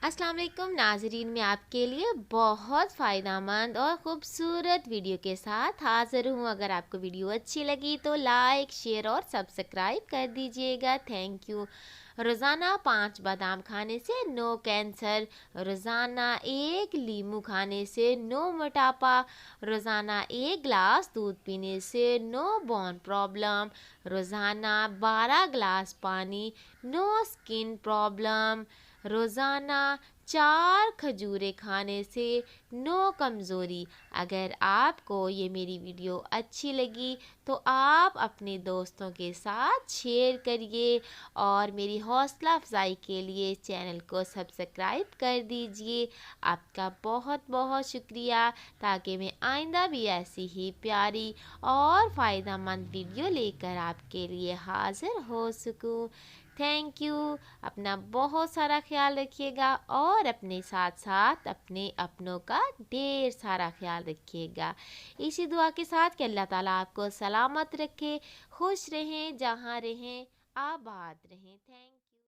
अस्सलाम वालेकुम नाजरीन, मैं आपके लिए बहुत फ़ायदा मंद और ख़ूबसूरत वीडियो के साथ हाज़िर हूँ। अगर आपको वीडियो अच्छी लगी तो लाइक शेयर और सब्सक्राइब कर दीजिएगा। Thank you. रोज़ाना 5 बादाम खाने से नो कैंसर, रोज़ाना 1 लीमू खाने से नो मोटापा, रोज़ाना 1 गिलास दूध पीने से नो बोन प्रॉब्लम, रोज़ाना 12 गिलास पानी नो स्किन प्रॉब्लम, रोज़ाना 4 खजूरें खाने से नो कमज़ोरी। अगर आपको ये मेरी वीडियो अच्छी लगी तो आप अपने दोस्तों के साथ शेयर करिए और मेरी हौसला अफजाई के लिए चैनल को सब्सक्राइब कर दीजिए। आपका बहुत बहुत शुक्रिया, ताकि मैं आइंदा भी ऐसी ही प्यारी और फ़ायदा मंद वीडियो लेकर आपके लिए हाज़िर हो सकूं। Thank you. अपना बहुत सारा ख्याल रखिएगा और अपने साथ साथ अपने अपनों का ढेर सारा ख्याल रखिएगा। इसी दुआ के साथ कि अल्लाह ताला आपको सलामत रखे, खुश रहें, जहाँ रहें, आबाद रहें। थैंक